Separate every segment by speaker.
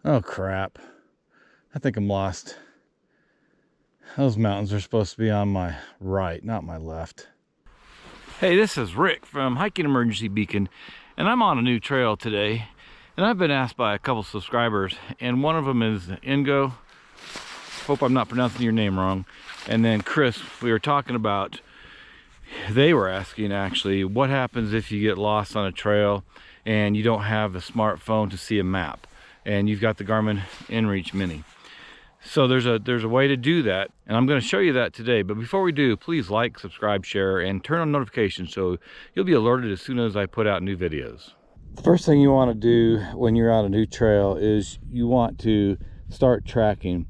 Speaker 1: Oh crap. I think I'm lost. Those mountains are supposed to be on my right, not my left. Hey, this is Rick from Hiking Emergency Beacon, and I'm on a new trail today. And I've been asked by a couple subscribers, and one of them is Ingo. Hope I'm not pronouncing your name wrong. And then Kris, we were talking about, they were asking actually, what happens if you get lost on a trail and you don't have a smartphone to see a map, and you've got the Garmin inReach Mini. So there's a way to do that, and I'm going to show you that today. But before we do, please like, subscribe, share, and turn on notifications so you'll be alerted as soon as I put out new videos. The first thing you want to do when you're on a new trail is you want to start tracking.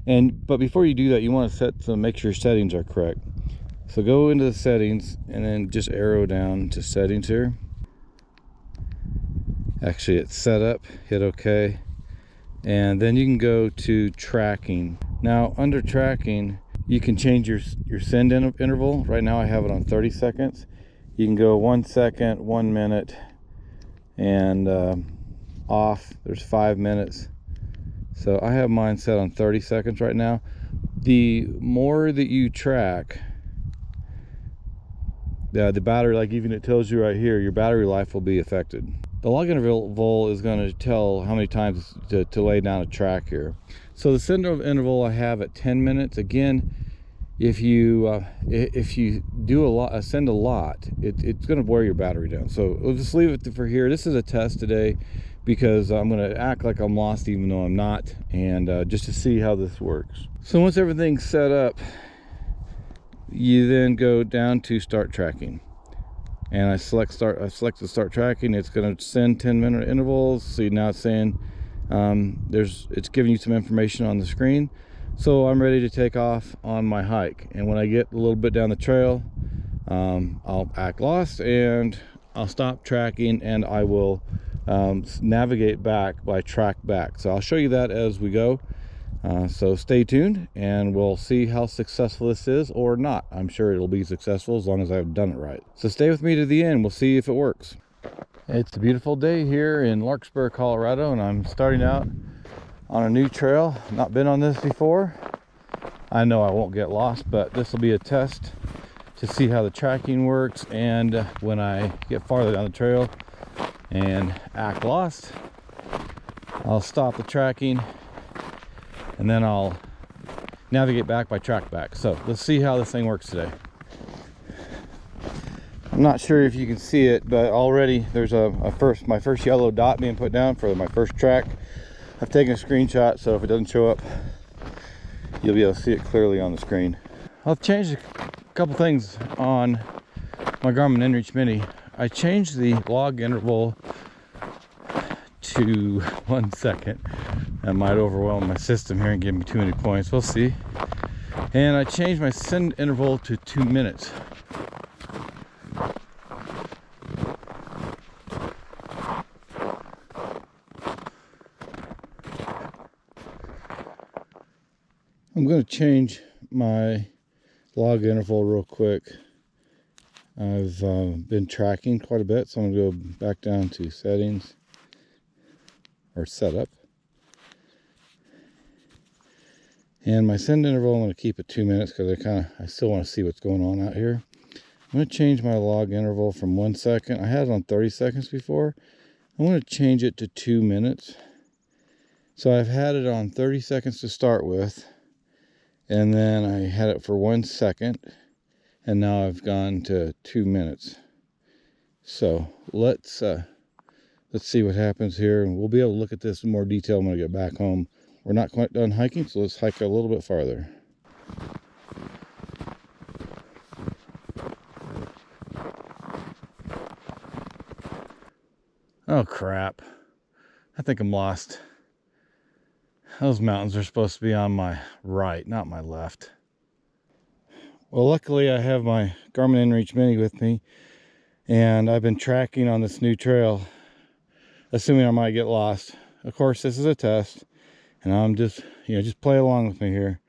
Speaker 1: But before you do that, you want to make sure your settings are correct. So go into the settings and then just arrow down to settings here. Actually, it's set up, hit OK. And then you can go to tracking. Now under tracking, you can change your send interval. Right now I have it on 30 seconds. You can go 1 second, 1 minute, and off. There's 5 minutes. So I have mine set on 30 seconds right now. The more that you track, the battery, like even it tells you right here, your battery life will be affected. The log interval is going to tell how many times to lay down a track here. So the send interval I have at 10 minutes. Again, if you do send a lot, it's going to wear your battery down. So we'll just leave it for here. This is a test today because I'm going to act like I'm lost even though I'm not, and just to see how this works. So once everything's set up, you then go down to start tracking. And I select the start tracking. It's going to send 10-minute intervals. See, now it's saying it's giving you some information on the screen. So I'm ready to take off on my hike. And when I get a little bit down the trail, I'll act lost and I'll stop tracking, and I will navigate back by Trackback. So I'll show you that as we go. So stay tuned and we'll see how successful this is or not. I'm sure it'll be successful as long as I've done it right. So stay with me to the end. We'll see if it works. It's a beautiful day here in Larkspur, Colorado, and I'm starting out on a new trail. Not been on this before. I know I won't get lost, but this will be a test to see how the tracking works, and when I get farther down the trail and act lost, I'll stop the tracking and then I'll navigate back by Trackback. So let's see how this thing works today. I'm not sure if you can see it, but already there's my first yellow dot being put down for my first track. I've taken a screenshot, so if it doesn't show up, you'll be able to see it clearly on the screen. I've changed a couple things on my Garmin inReach Mini. I changed the log interval to 1 second. That might overwhelm my system here and give me too many points. We'll see. And I changed my send interval to 2 minutes. I'm going to change my log interval real quick. I've been tracking quite a bit, so I'm going to go back down to settings or setup. And my send interval, I'm going to keep it 2 minutes because I still want to see what's going on out here. I'm going to change my log interval from 1 second. I had it on 30 seconds before. I'm going to change it to 2 minutes. So I've had it on 30 seconds to start with, and then I had it for 1 second, and now I've gone to 2 minutes. So let's see what happens here, and we'll be able to look at this in more detail when I get back home. We're not quite done hiking, so let's hike a little bit farther. Oh crap. I think I'm lost. Those mountains are supposed to be on my right, not my left. Well, luckily I have my Garmin inReach Mini with me, and I've been tracking on this new trail, assuming I might get lost. Of course, this is a test, and I'm just play along with me here.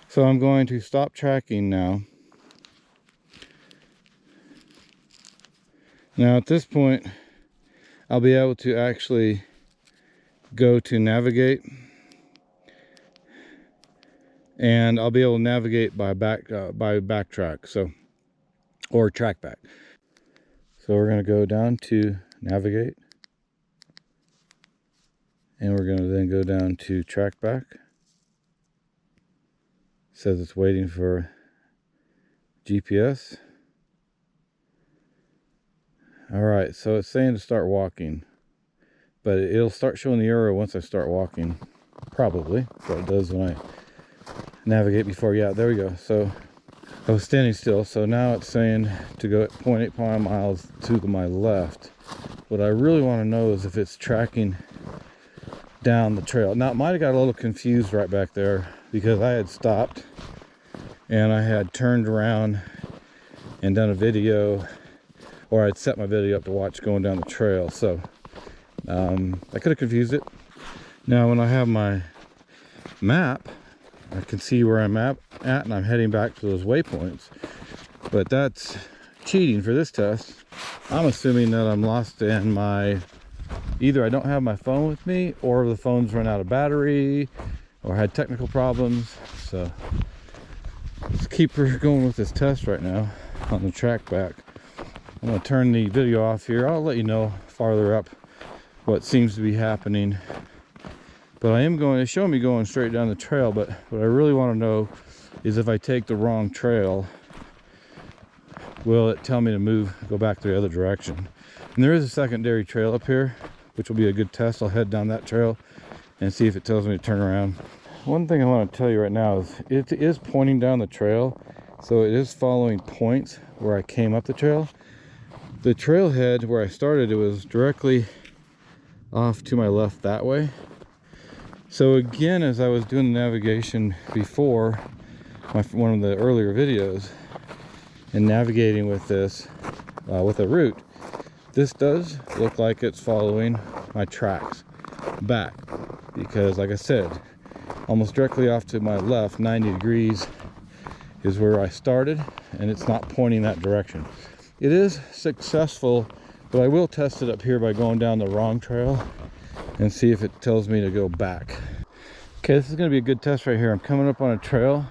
Speaker 1: So I'm going to stop tracking now. Now at this point, I'll be able to actually go to navigate, and I'll be able to navigate by backtrack, so, or Trackback. So we're going to go down to navigate, and we're going to then go down to Trackback. It says it's waiting for GPS. All right, so it's saying to start walking, but it'll start showing the arrow once I start walking, probably. That's what it does when I navigate before. Yeah, there we go. So I was standing still, so now it's saying to go at 0.8 miles to my left. What I really want to know is if it's tracking down the trail. Now, it might have got a little confused right back there because I had stopped and I had turned around and done a video, or I'd set my video up to watch going down the trail. So I could have confused it. Now, when I have my map, I can see where I'm at, and I'm heading back to those waypoints. But that's cheating for this test. I'm assuming that I'm lost in my, either I don't have my phone with me, or the phone's run out of battery, or had technical problems. So let's keep going with this test right now on the Trackback. I'm going to turn the video off here. I'll let you know farther up what seems to be happening. But I am going to show me going straight down the trail. But what I really want to know is if I take the wrong trail, will it tell me to move, go back the other direction? And there is a secondary trail up here, which will be a good test. I'll head down that trail and see if it tells me to turn around. One thing I want to tell you right now is it is pointing down the trail. So it is following points where I came up the trail. The trailhead where I started, it was directly off to my left that way. So again, as I was doing the navigation before, one of the earlier videos, and navigating with this, with a route, this does look like it's following my tracks back. Because like I said, almost directly off to my left, 90 degrees, is where I started, and it's not pointing that direction. It is successful, but I will test it up here by going down the wrong trail and see if it tells me to go back. Okay, this is going to be a good test right here. I'm coming up on a trail.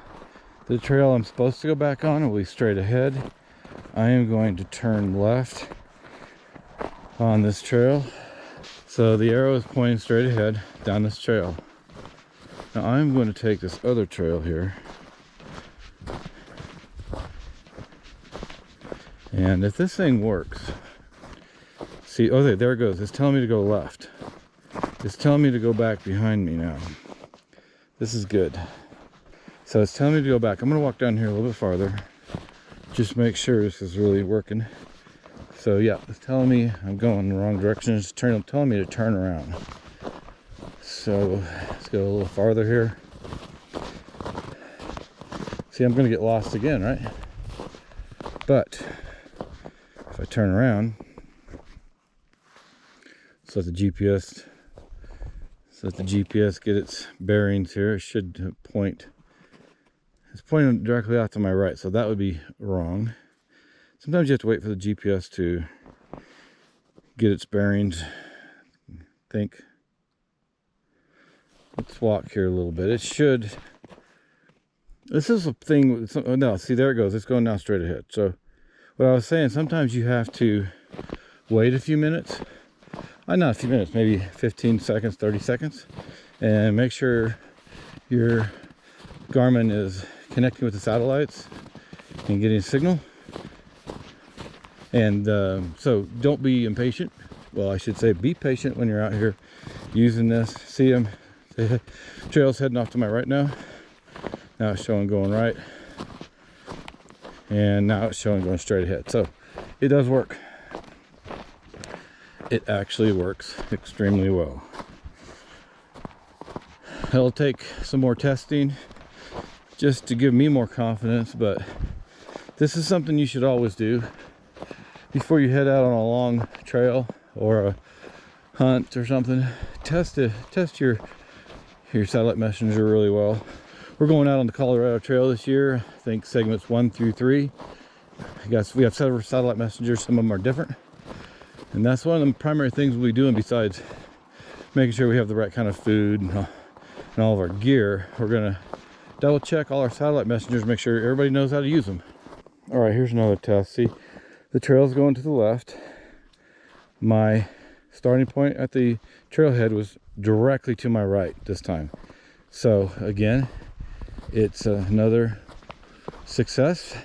Speaker 1: The trail I'm supposed to go back on will be straight ahead. I am going to turn left on this trail. So the arrow is pointing straight ahead down this trail. Now I'm going to take this other trail here. And if this thing works, see, oh, there it goes. It's telling me to go left. It's telling me to go back behind me now. This is good. So it's telling me to go back. I'm going to walk down here a little bit farther. Just make sure this is really working. So yeah, it's telling me I'm going in the wrong direction. It's telling me to turn around. So let's go a little farther here. See, I'm going to get lost again, right? But if I turn around, so let the GPS get its bearings here. It should point. It's pointing directly out to my right, so that would be wrong. Sometimes you have to wait for the GPS to get its bearings. Let's walk here a little bit. It should. This is a thing. Oh, no, see, there it goes. It's going now straight ahead. So what I was saying, sometimes you have to wait a few minutes. Not a few minutes, maybe 15 seconds, 30 seconds. And make sure your Garmin is connecting with the satellites and getting a signal. And so don't be impatient. Well, I should say be patient when you're out here using this. See them? The trail's heading off to my right now. Now it's showing going right. And now it's showing going straight ahead. So it does work. It actually works extremely well. It'll take some more testing just to give me more confidence, but this is something you should always do before you head out on a long trail or a hunt or something. Test your satellite messenger really well. We're going out on the Colorado Trail this year. I think segments 1 through 3. I guess we have several satellite messengers. Some of them are different. And that's one of the primary things we'll be doing besides making sure we have the right kind of food and all of our gear. We're gonna double check all our satellite messengers, make sure everybody knows how to use them. All right, here's another test. See, the trail's going to the left. My starting point at the trailhead was directly to my right this time. So again, it's another success,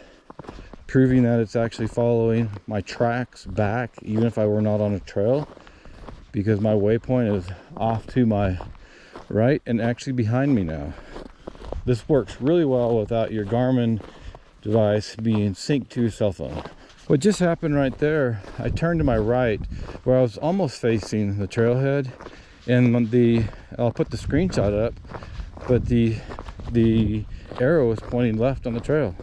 Speaker 1: proving that it's actually following my tracks back, even if I were not on a trail, because my waypoint is off to my right and actually behind me now. This works really well without your Garmin device being synced to your cell phone. What just happened right there, I turned to my right where I was almost facing the trailhead, and I'll put the screenshot up, but the arrow is pointing left on the trail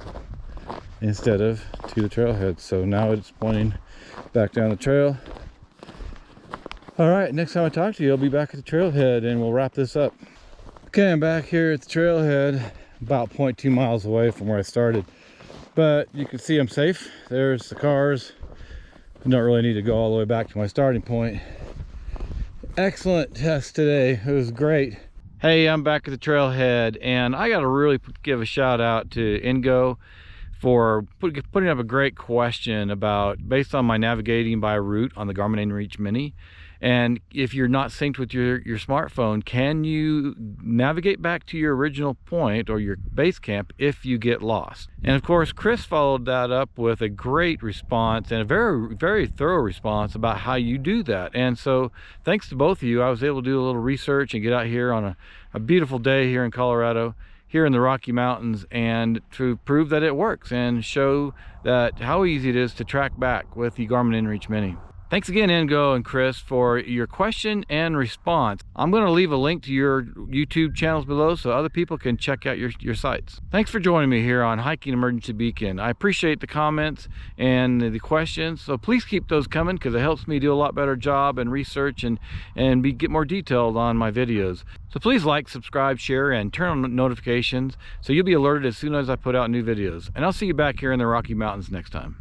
Speaker 1: instead of to the trailhead. So now it's pointing back down the trail. All right, next time I talk to you, I'll be back at the trailhead and we'll wrap this up. Okay, I'm back here at the trailhead, about 0.2 miles away from where I started. But you can see I'm safe. There's the cars. I don't really need to go all the way back to my starting point. Excellent test today. It was great. Hey, I'm back at the trailhead, and I got to really give a shout out to Ingo for putting up a great question about, based on my navigating by route on the Garmin inReach Mini. And if you're not synced with your smartphone, can you navigate back to your original point or your base camp if you get lost? And of course, Kris followed that up with a great response and a very, very thorough response about how you do that. And so thanks to both of you, I was able to do a little research and get out here on a beautiful day here in Colorado, here in the Rocky Mountains, and to prove that it works and show that how easy it is to track back with the Garmin inReach Mini. Thanks again, Ingo and Kris, for your question and response. I'm going to leave a link to your YouTube channels below so other people can check out your sites. Thanks for joining me here on Hiking Emergency Beacon. I appreciate the comments and the questions, so please keep those coming because it helps me do a lot better job and research and get more detailed on my videos. So please like, subscribe, share, and turn on notifications so you'll be alerted as soon as I put out new videos. And I'll see you back here in the Rocky Mountains next time.